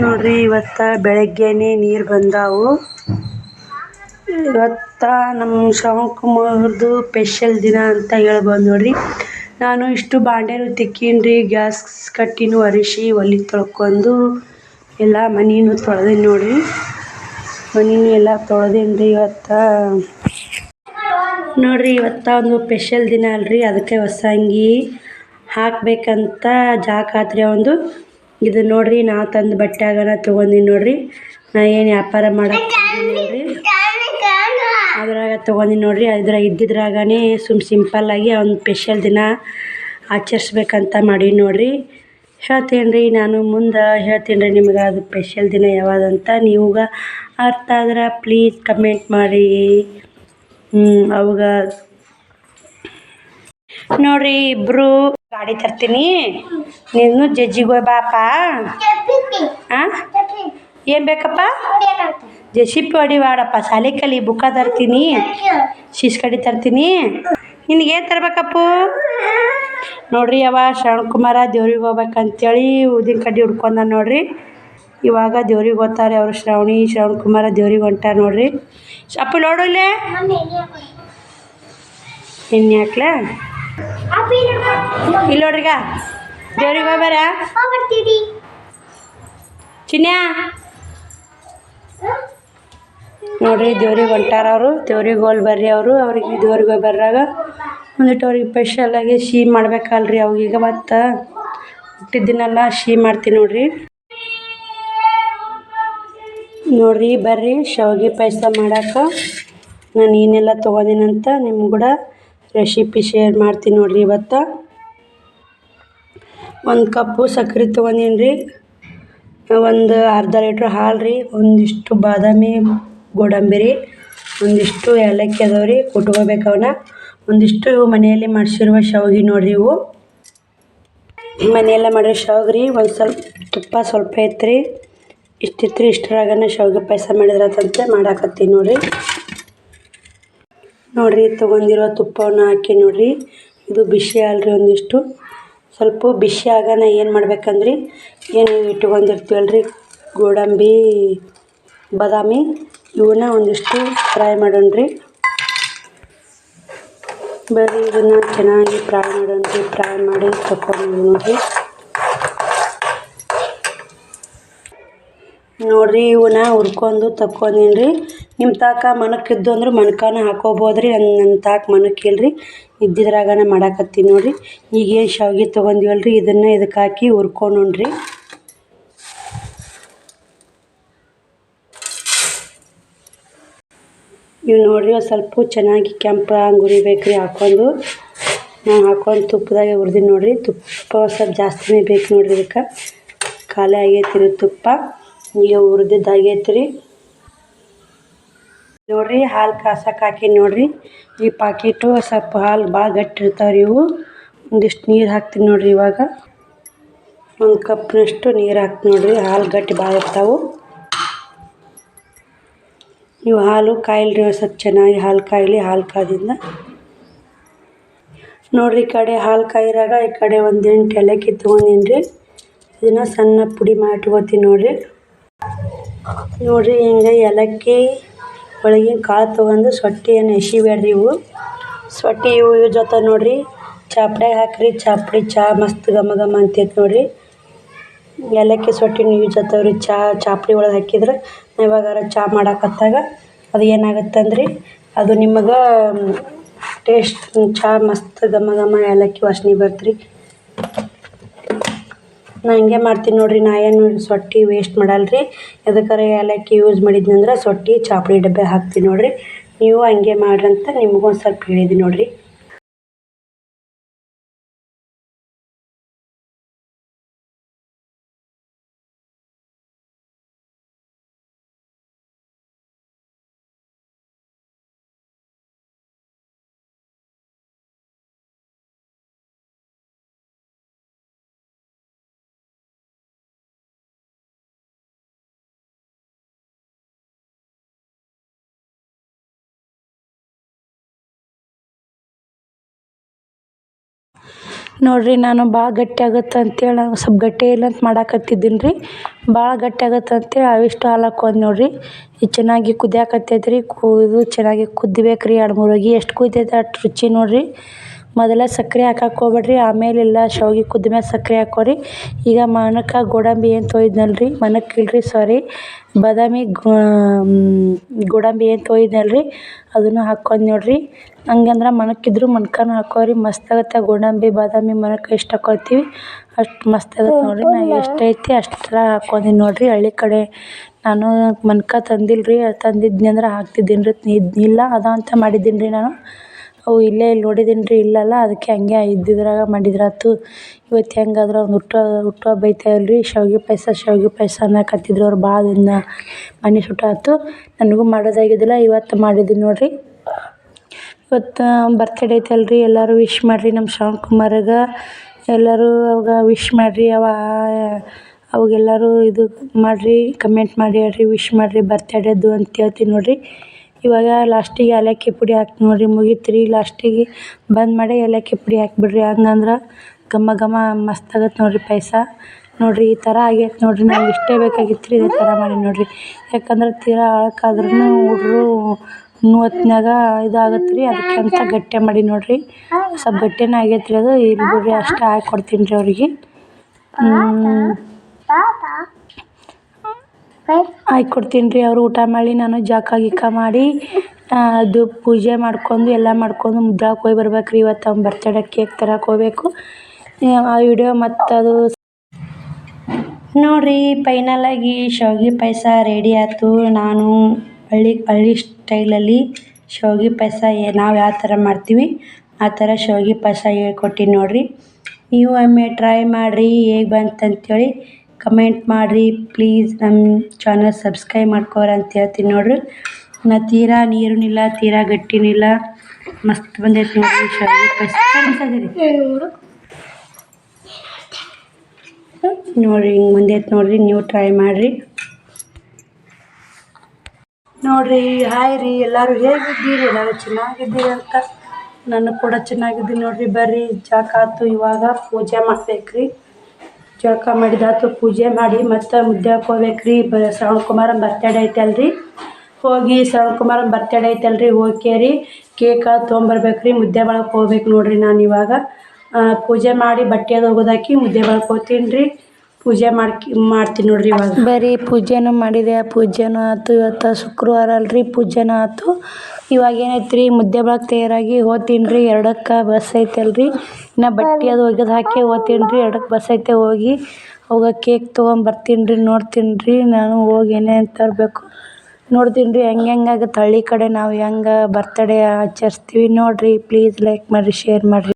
ನೋಡ್ರಿ ಇವತ್ತು ಬೆಳಗ್ಗೆನೇ ನೀರು ಬಂದಾವು. ಇವತ್ತು ನಮ್ಮ ಶ್ರಾವಣಕುಮಾರ್ದು ಸ್ಪೆಷಲ್ ದಿನ ಅಂತ ಹೇಳ್ಬೋದು ನೋಡ್ರಿ. ನಾನು ಇಷ್ಟು ಬಾಂಡೆನೂ ತಿಕ್ಕೀನಿ, ಗ್ಯಾಸ್ ಕಟ್ಟಿನೂ ಒರೆಸಿ ಒಲೆ ತೊಳ್ಕೊಂಡು ಎಲ್ಲ ಮನೆಯೂ ತೊಳೆದೀನಿ ನೋಡ್ರಿ. ಮನೆಯೂ ಎಲ್ಲ ತೊಳೆದೀನಿ ಇವತ್ತು. ನೋಡ್ರಿ ಇವತ್ತು ಒಂದು ಸ್ಪೆಷಲ್ ದಿನ ಅಲ್ರಿ, ಅದಕ್ಕೆ ಹೊಸ ಅಂಗಿ ಹಾಕಬೇಕಂತ ಜಾಕಾತ್ರಿ ಒಂದು. ಇದು ನೋಡ್ರಿ ನಾ ತಂದು ಬಟ್ಟೆಯಾಗನ ತೊಗೊಂಡಿನಿ ನೋಡ್ರಿ. ನಾ ಏನು ವ್ಯಾಪಾರ ಮಾಡಕ್ಕೆ ನೋಡ್ರಿ ಅದ್ರಾಗ ತೊಗೊಂಡಿನಿ ನೋಡ್ರಿ. ಅದ್ರಾಗ ಇದ್ದಿದ್ರಾಗನೇ ಸಿಂಪಲ್ಲಾಗಿ ಒಂದು ಸ್ಪೆಷಲ್ ದಿನ ಆಚರಿಸ್ಬೇಕಂತ ಮಾಡೀನಿ ನೋಡ್ರಿ. ಹೇಳ್ತೀನಿ ರೀ, ನಾನು ಮುಂದೆ ಹೇಳ್ತೀನಿ ರೀ ನಿಮ್ಗೆ ಅದು ಸ್ಪೆಷಲ್ ದಿನ ಯಾವಾಗಂತ. ನೀವಾಗ ಅರ್ಥ ಆದ್ರೆ ಪ್ಲೀಸ್ ಕಮೆಂಟ್ ಮಾಡಿ. ಅವಾಗ ನೋಡ್ರಿ ಇಬ್ಬರು ಗಾಡಿ ತರ್ತೀನಿ, ನೀನು ಜಜ್ಜಿಗೆ ಹೋಯ್ ಬಾಪ. ಏನು ಬೇಕಪ್ಪ? ಜೆಸಿಪಿ ಹೊಡಿವಾಡಪ್ಪ, ಶಾಲೆ ಕಲಿ, ಬುಕ್ಕ ತರ್ತೀನಿ, ಶಿಸ್ ಕಡಿ ತರ್ತೀನಿ. ನಿನಗೇನು ತರ್ಬೇಕಪ್ಪು? ನೋಡ್ರಿ ಅವ ಶ್ರವಣಕುಮಾರ ದೇವ್ರಿಗೆ ಹೋಗ್ಬೇಕಂತೇಳಿ ಊದಿನ ಕಡ್ಡಿ ಹುಡ್ಕೊಂಡ ನೋಡ್ರಿ. ಇವಾಗ ದೇವ್ರಿಗೆ ಹೋಗ್ತಾರೆ ಅವರು. ಶ್ರವಣಕುಮಾರ ದೇವ್ರಿಗೆ ಹೊಂಟಾರ ನೋಡ್ರಿ. ಅಪ್ಪು ನೋಡು ಇಲ್ಲೇ ಎಣ್ಣೆ ಹಾಕ್ಲಾ ಇಲ್ಲ ನೋಡ್ರಿಗ ದೇವ್ರಿಗೆ ಹೋಗ್ಬಾರ ಚಿನ್ಯಾ. ನೋಡ್ರಿ ದೇವ್ರಿಗೆ ಹೊಂಟಾರ ಅವರು. ದೇವ್ರಿಗೆ ಹೋಲ್ ಬರ್ರಿ ಅವರು. ಅವ್ರಿಗೆ ದೇವ್ರಿಗೆ ಹೋಗಿ ಬರ್ರಾಗ ಒಂದಿಟ್ಟು ಅವ್ರಿಗೆ ಸ್ಪೆಷಲಾಗಿ ಸಿಹಿ ಮಾಡ್ಬೇಕಲ್ರಿ. ಅವಾಗೀಗ ಮತ್ತು ಹುಟ್ಟಿದ್ದಿನೆಲ್ಲ ಸಿಹಿ ಮಾಡ್ತೀನಿ ನೋಡ್ರಿ. ನೋಡ್ರಿ ಬರ್ರಿ ಶಾವಿಗೆ ಪಾಯಸ ಮಾಡಕ್ಕೆ ನಾನು ಏನೆಲ್ಲ ತೊಗೊಂಡಿನಂತ ನಿಮ್ಗೆ ಕೂಡ ರೆಸಿಪಿ ಶೇರ್ ಮಾಡ್ತೀನಿ ನೋಡ್ರಿ. ಇವತ್ತು ಒಂದು ಕಪ್ಪು ಸಕ್ಕರೆ ತೊಗೊಂಡೀನಿ ರೀ, ಒಂದು ಅರ್ಧ ಲೀಟ್ರ್ ಹಾಲು ರೀ, ಒಂದಿಷ್ಟು ಬಾದಾಮಿ ಗೋಡಂಬಿ ರೀ, ಒಂದಿಷ್ಟು ಏಲಕ್ಕಿ ಅದಾವೆ ರೀ, ಕುಟ್ಕೋಬೇಕು ಅವನ್ನ. ಒಂದಿಷ್ಟು ಮನೆಯಲ್ಲಿ ಮಾಡಿಸಿರುವ ಶಾವಿಗೆ ನೋಡ್ರಿ. ಇವು ಮನೆಯೆಲ್ಲ ಮಾಡಿರೋ ಶಾವಿಗೆ ರೀ. ಒಂದು ಸ್ವಲ್ಪ ತುಪ್ಪ ಸ್ವಲ್ಪ ಐತ್ರಿ, ಇಷ್ಟಿತ್ತು ರೀ. ಇಷ್ಟರಾಗನ ಶಾವಿಗೆ ಪಾಯಸ ಮಾಡಿದ್ರಂತೆ ಮಾಡಾಕತ್ತೀನಿ ನೋಡ್ರಿ. ನೋಡ್ರಿ ತೊಗೊಂಡಿರೋ ತುಪ್ಪವನ್ನು ಹಾಕಿ ನೋಡ್ರಿ. ಇದು ಬಿಸಿ ಅಲ್ರಿ, ಒಂದಿಷ್ಟು ಸ್ವಲ್ಪ ಬಿಸಿ ಆಗೋಣ ಏನು ಮಾಡ್ಬೇಕಂದ್ರಿ, ಏನು ಇಟ್ಕೊಂಡಿರ್ತೀವಲ್ರಿ ಗೋಡಂಬಿ ಬಾದಾಮಿ, ಇವನ್ನ ಒಂದಿಷ್ಟು ಫ್ರೈ ಮಾಡೋಣ್ರಿ. ಬರೀ ಇದನ್ನು ಚೆನ್ನಾಗಿ ಫ್ರೈ ಮಾಡೋಣ್ರಿ. ಫ್ರೈ ಮಾಡಿ ತಗೊಂಡು ನೋಡ್ರಿ. ನೋಡ್ರಿ ಇವನ್ನ ಹುರ್ಕೊಂಡು ತಕ್ಕೊಂಡೀನಿ ರೀ. ನಿಮ್ಮ ತಾಕ ಮಣಕ್ಕಿದ್ದು ಅಂದ್ರೆ ಮಣ್ಕಾನ ಹಾಕೋಬೋದು ರೀ. ನನ್ನ ತಾಕ ಮಣಕ್ಕಿಲ್ರಿ, ಇದ್ದಿದ್ರಾಗನ ಮಾಡಾಕತ್ತೀನಿ ನೋಡ್ರಿ. ಈಗೇನು ಶಾವಿಗೆ ತೊಗೊಂಡಿವಲ್ರಿ ಇದನ್ನು ಇದಕ್ಕೆ ಹಾಕಿ ಹುರ್ಕೊಂಡ್ರಿ. ಇವು ನೋಡ್ರಿ ಒಂದು ಸ್ವಲ್ಪ ಚೆನ್ನಾಗಿ ಕೆಂಪು ಹಂಗೆ ಹುರಿಬೇಕು ರೀ. ಹಾಕ್ಕೊಂಡು ನಾನು ಹಾಕ್ಕೊಂಡು ತುಪ್ಪದಾಗೆ ಹುರಿದೀನಿ ನೋಡ್ರಿ. ತುಪ್ಪ ಸ್ವಲ್ಪ ಜಾಸ್ತಿನೇ ಬೇಕು ನೋಡ್ರಿ. ಇದಕ್ಕೆ ಖಾಲಿ ಆಗೈತಿ ರೀ ತುಪ್ಪ, ಈಗ ಹುರಿದಿದ್ದಾಗೈತಿ ರೀ. ನೋಡ್ರಿ ಹಾಲು ಕಾಸಕ್ಕೆ ಹಾಕೀನಿ ನೋಡ್ರಿ. ಈ ಪಾಕಿಟು ಸ್ವಲ್ಪ ಹಾಲು ಭಾಳ ಗಟ್ಟಿ ಇರ್ತಾವ್ರಿ. ಇವು ಒಂದಿಷ್ಟು ನೀರು ಹಾಕ್ತೀನಿ ನೋಡ್ರಿ. ಇವಾಗ ಒಂದು ಕಪ್ನಷ್ಟು ನೀರು ಹಾಕ್ತೀನಿ ನೋಡ್ರಿ. ಹಾಲು ಗಟ್ಟಿ ಭಾಳ ಇರ್ತಾವೆ ಇವು. ಹಾಲು ಕಾಯಿಲ್ರಿ ಸ್ವಲ್ಪ ಚೆನ್ನಾಗಿ ಹಾಲು ಕಾಯಿಲಿ. ಹಾಲು ಕಾದಿಂದ ನೋಡ್ರಿ ಈ ಕಡೆ ಹಾಲು ಕಾಯಿರಾಗ ಈ ಕಡೆ ಒಂದು 8 ಏಲಕ್ಕಿ ತೊಗೊಂಡೀನಿ ರೀ. ಇದನ್ನು ಸಣ್ಣ ಪುಡಿ ಮಾಡಿ ಇಟ್ಕೋತೀನಿ ನೋಡ್ರಿ. ನೋಡ್ರಿ ಹಿಂಗೆ ಏಲಕ್ಕಿ ಒಳಗಿನ ಕಾಳು ತೊಗೊಂಡು ಸೊಟ್ಟಿಯನ್ನು ಎಸಿಬೇಡ್ರಿ. ಇವು ಸೊಟ್ಟಿ ಇವು ಯೂಸ್ ಆಗ್ತಾವೆ ನೋಡ್ರಿ. ಚಾಪ್ಡ್ಯಾಗ ಹಾಕ್ರಿ, ಚಾಪುಡಿ ಚಹಾ ಮಸ್ತ್ ಘಮ ಘಮ ಅಂತೈತೆ ನೋಡ್ರಿ. ಏಲಕ್ಕಿ ಸೊಟ್ಟಿನೂ ಯೂಸ್ ಆಗ್ತಾವೆ ರೀ. ಚಾಪುಡಿ ಒಳಗೆ ಹಾಕಿದ್ರೆ ಇವಾಗಾರ ಚಹಾ ಮಾಡಾಕತ್ತಾಗ ಅದು ಏನಾಗುತ್ತಂದ್ರಿ, ಅದು ನಿಮಗೆ ಟೇಸ್ಟ್ ಚಹಾ ಮಸ್ತ್ ಘಮ ಘಮ ಏಲಕ್ಕಿ ವಾಸನೆ ಬರ್ತ್ರಿ. ನಾ ಹಿಂಗೆ ಮಾಡ್ತೀನಿ ನೋಡ್ರಿ. ನಾ ಏನು ಸೊಟ್ಟಿ ವೇಸ್ಟ್ ಮಾಡಲ್ರಿ. ಎದಕ್ಕಾರ ಏಲಕ್ಕಿ ಯೂಸ್ ಮಾಡಿದ್ನಂದ್ರೆ ಸೊಟ್ಟಿ ಚಾಪುಡಿ ಡಬ್ಬೆ ಹಾಕ್ತೀನಿ ನೋಡ್ರಿ. ನೀವು ಹಂಗೆ ಮಾಡ್ರಂತ ನಿಮಗೊಂದು ಸ್ವಲ್ಪ ಹೇಳಿದ್ದೀನಿ ನೋಡ್ರಿ. ನೋಡಿರಿ ನಾನು ಭಾಳ ಗಟ್ಟಿ ಆಗುತ್ತೆ ಅಂತೇಳಿ ನಾನು ಸ್ವಲ್ಪ ಗಟ್ಟಿ ಇಲ್ಲ ಅಂತ ಮಾಡಾಕತ್ತಿದ್ದೀನಿ ರೀ. ಭಾಳ ಗಟ್ಟಿ ಆಗುತ್ತೆ ಅಂತೇಳಿ ಅವಿಷ್ಟು ಹಾಲು ಹಾಕ್ಕೊಂಡ್ ನೋಡಿರಿ. ಇದು ಚೆನ್ನಾಗಿ ಕುದಿಯಾಕತ್ತೈತೆ ರೀ. ಇದು ಚೆನ್ನಾಗಿ ಕುದಿಬೇಕು ರೀ 2-3 ಹೊಗಿ. ಎಷ್ಟು ಕುದಿತೈತೆ ಅಷ್ಟು ರುಚಿ ನೋಡಿರಿ. ಮೊದಲೇ ಸಕ್ಕರೆ ಹಾಕಕ್ಕೆ ಹೋಗ್ಬೇಡ್ರಿ. ಆಮೇಲೆಲ್ಲ ಶಾವ್ಗೆ ಕುದ್ದ ಮೇಲೆ ಸಕ್ಕರೆ ಹಾಕ್ಕೊರಿ. ಈಗ ಮಣಕ್ಕೆ ಗೋಡಂಬಿ ಏನು ತೊಯ್ದ್ನಲ್ಲ ರೀ, ಮಣಕ್ಕಿಲ್ರಿ ಸಾರಿ, ಬಾದಾಮಿ ಗೋಡಂಬಿ ಏನು ತೊಯ್ದ್ನಲ್ಲ ರೀ ಅದನ್ನು ಹಾಕ್ಕೊಂಡ್ ನೋಡಿರಿ. ಹಂಗಂದ್ರೆ ಮಣಕ್ಕಿದ್ರು ಮಣ್ಕನೂ ಹಾಕ್ಕೊರಿ. ಮಸ್ತ್ ಆಗುತ್ತೆ. ಗೋಡಂಬಿ ಬಾದಾಮಿ ಮಣಕ್ಕೆ ಎಷ್ಟು ಹಾಕ್ಕೊತೀವಿ ಅಷ್ಟು ಮಸ್ತ್ ಆಗುತ್ತೆ ನೋಡಿರಿ. ನಾನು ಎಷ್ಟೈತಿ ಅಷ್ಟರ ಹಾಕ್ಕೊಂಡೀನಿ ನೋಡಿರಿ. ಹಳ್ಳಿ ಕಡೆ ನಾನು ಮಣ್ಕ ತಂದಿಲ್ಲ ರೀ. ತಂದಿದ್ನಿ ಅಂದ್ರೆ ಹಾಕ್ತಿದ್ದೀನಿ ರೀ. ಇಲ್ಲ ಅದ ಅಂತ ಮಾಡಿದ್ದೀನಿ ರೀ ನಾನು. ಅವು ಇಲ್ಲೇ ಇಲ್ಲಿ ನೋಡಿದ್ದೀನಿ ರೀ, ಇಲ್ಲಲ್ಲ ಅದಕ್ಕೆ ಹಂಗೆ ಇದ್ದಿದ್ರಾಗ ಮಾಡಿದ್ರಾತು. ಇವತ್ತು ಹೆಂಗಾದ್ರೆ ಒಂದು ಹುಟ್ಟುಹಬ್ಬ ಐತಲ್ಲ ರೀ, ಶಾವ್ಗೆ ಪಾಯಸ ಅನ್ನಕತ್ತಿದ್ರು ಅವ್ರು ಭಾಳ ದಿನ ಮನೆ ಸುಟ್ಟಾತು. ನನಗೂ ಮಾಡೋದಾಗಿದ್ದಿಲ್ಲ, ಇವತ್ತು ಮಾಡಿದ್ದೀನಿ ನೋಡಿರಿ. ಇವತ್ತು ಬರ್ತಡೇ ಐತಲ್ಲ ರೀ, ಎಲ್ಲರೂ ವಿಶ್ ಮಾಡಿರಿ ನಮ್ಮ ಶ್ರವಣ್ ಕುಮಾರ್ಗೆ. ಎಲ್ಲರೂ ಅವಾಗ ವಿಶ್ ಮಾಡಿರಿ. ಅವಾಗೆಲ್ಲರೂ ಇದು ಮಾಡಿರಿ, ಕಮೆಂಟ್ ಮಾಡಿ ಹೇಳ್ರಿ, ವಿಶ್ ಮಾಡಿರಿ ಬರ್ತಡೇದು ಅಂತ ಹೇಳ್ತೀನಿ ನೋಡಿರಿ. ಇವಾಗ ಲಾಸ್ಟಿಗೆ ಏಲಕ್ಕಿ ಪುಡಿ ಹಾಕಿ ನೋಡಿರಿ, ಮುಗೀತು ರೀ. ಲಾಸ್ಟಿಗೆ ಬಂದ್ ಮಾಡಿ ಏಲಕ್ಕಿ ಪುಡಿ ಹಾಕಿಬಿಡ್ರಿ. ಹಂಗಂದ್ರೆ ಘಮ ಘಮ ಮಸ್ತ್ ಆಗತ್ತೆ ನೋಡಿರಿ ಪಾಯಸ. ನೋಡಿರಿ ಈ ಥರ ಆಗೈತೆ ನೋಡಿರಿ. ನನಗೆ ಇಷ್ಟೇ ಬೇಕಾಗಿತ್ತು ರೀ, ಇದೇ ಥರ ಮಾಡಿ ನೋಡಿರಿ. ಯಾಕಂದ್ರೆ ತೀರಾ ಅಳಕಾದ್ರೂ ಹುಡ್ರು ಹೊತ್ನ್ಯಾಗ ಇದಾಗತ್ತೆ ರೀ, ಅದಕ್ಕೆ ಅಂತ ಗಟ್ಟಿ ಮಾಡಿ ನೋಡಿರಿ. ಸ್ವಲ್ಪ ಗಟ್ಟಿನೇ ಆಗೈತೆ ರೀ ಅದು. ಇಲ್ಲಿ ಬಿಡ್ರಿ ಅಷ್ಟೇ ಹಾಕಿ ಕೊಡ್ತೀನಿ ರೀ ಅವ್ರಿಗೆ. ಹಾಕಿ ಕೊಡ್ತೀನಿ ರೀ. ಅವರು ಊಟ ಮಾಡಿ ನಾನು ಜಳಕ ಮಾಡಿ ಅದು ಪೂಜೆ ಮಾಡ್ಕೊಂಡು ಎಲ್ಲ ಮಾಡ್ಕೊಂಡು ಮುದ್ದಾಳಕ್ಕೆ ಹೋಗಿ ಬರ್ಬೇಕು ರೀ. ಇವತ್ತು ಅವ್ನ ಬರ್ತಡೇ ಕೇಕ್ ತರಕ್ಕೆ ಹೋಗ್ಬೇಕು. ಆ ವಿಡಿಯೋ ಮತ್ತು ಅದು ನೋಡಿರಿ. ಫೈನಲಾಗಿ ಶಾವ್ಗೆ ಪಾಯಸ ರೆಡಿ ಆಯ್ತು. ನಾನು ಹಳ್ಳಿ ಸ್ಟೈಲಲ್ಲಿ ಶಾವ್ಗೆ ಪಾಯಸ ನಾವು ಯಾವ ಥರ ಮಾಡ್ತೀವಿ ಆ ಥರ ಶಾವ್ಗೆ ಪಾಯಸ ಹೇಳ್ಕೊಟ್ಟಿನಿ ನೋಡಿರಿ. ನೀವು ಒಮ್ಮೆ ಟ್ರೈ ಮಾಡಿರಿ, ಹೇಗೆ ಬಂತಂತೇಳಿ ಕಮೆಂಟ್ ಮಾಡಿರಿ. ಪ್ಲೀಸ್ ನಮ್ಮ ಚಾನಲ್ ಸಬ್ಸ್ಕ್ರೈಬ್ ಮಾಡ್ಕೋರಿ ಅಂತ ಹೇಳ್ತೀನಿ ನೋಡಿರಿ. ನಾನು ತೀರಾ ನೀರೂ ಇಲ್ಲ, ತೀರಾ ಗಟ್ಟಿನೂ ಇಲ್ಲ, ಮಸ್ತ್ ಬಂದೈತೆ ನೋಡಿರಿ ಶಾವ್ಗೆ ಪಾಯಸ. ನೋಡಿರಿ ಹಿಂಗೆ ಬಂದೈತೆ ನೋಡಿರಿ. ನೀವು ಟ್ರೈ ಮಾಡಿರಿ ನೋಡಿರಿ. ಹಾಯ್ ರೀ, ಎಲ್ಲರೂ ಹೇಗಿದ್ದೀರಿ? ಎಲ್ಲರೂ ಚೆನ್ನಾಗಿದ್ದೀರಿ ಅಂತ. ನಾನು ಕೂಡ ಚೆನ್ನಾಗಿದ್ದೀನಿ ನೋಡಿರಿ. ಬರ್ರಿ ಜಳಕ ಆಯ್ತು, ಇವಾಗ ಪೂಜೆ ಮಾಡ್ಬೇಕು ರೀ. ಜಳಕ ಮಾಡಿದಾಯ್ತು, ಪೂಜೆ ಮಾಡಿ ಮತ್ತು ಮುದ್ದಾಳಕ್ಕೆ ಹೋಗ್ಬೇಕು ರೀ. ಶ್ರವಣ್ ಕುಮಾರನ ಬರ್ತಡೇ ಐತಲ್ಲ ರೀ, ಹೋಗಿ ಶ್ರವಣ್ ಕುಮಾರನ ಬರ್ತಡೇ ಐತಲ್ಲ ರೀ, ಹೋಗ್ಕೇರಿ ಕೇಕ ತೊಗೊಂಬರ್ಬೇಕು ರೀ. ಮುದ್ದೆ ಬಳಕ್ಕೆ ಹೋಗ್ಬೇಕು ನೋಡಿರಿ. ನಾನು ಇವಾಗ ಪೂಜೆ ಮಾಡಿ ಬಟ್ಟೆ ಅದು ಒಗೆದಾಕಿ ಮುದ್ದೆ ಬಳಕ್ಕೆ ಹೋಗ್ತೀನಿ ರೀ. ಪೂಜೆ ಮಾಡ್ತೀನಿ ನೋಡಿರಿ ಇವಾಗ. ಬರೀ ಪೂಜೆನೂ ಮಾಡಿದೆ, ಪೂಜೆನೂ ಆಯ್ತು. ಇವತ್ತು ಶುಕ್ರವಾರ ಅಲ್ರಿ, ಪೂಜೆನೂ ಆಯ್ತು. ಇವಾಗ ಏನೈತೆ ರೀ, ಮುದ್ದೆ ಬಳಕ್ಕೆ ತಯಾರಾಗಿ ಹೋಗ್ತೀನಿ ರೀ. 2ಕ್ಕೆ ಬಸ್ ಐತಲ್ಲ ರೀ, ಇನ್ನು ಬಟ್ಟೆ ಅದು ಒಗೆದು ಹಾಕಿ ಹೋಗ್ತೀನಿ ರೀ. 2ಕ್ಕೆ ಬಸ್ ಐತೆ, ಹೋಗಿ ಅವಾಗ ಕೇಕ್ ತೊಗೊಂಬರ್ತೀನಿ ರೀ. ನೋಡ್ತೀನಿ ರೀ ನಾನು ಹೋಗಿ ಏನೇನು ತರಬೇಕು ನೋಡ್ತೀನಿ ರೀ. ಹೆಂಗಾಗುತ್ತೆ ಹಳ್ಳಿ ಕಡೆ ನಾವು ಹೆಂಗೆ ಬರ್ತಡೇ ಆಚರಿಸ್ತೀವಿ ನೋಡಿರಿ. ಪ್ಲೀಸ್ ಲೈಕ್ ಮಾಡಿರಿ, ಶೇರ್ ಮಾಡಿರಿ.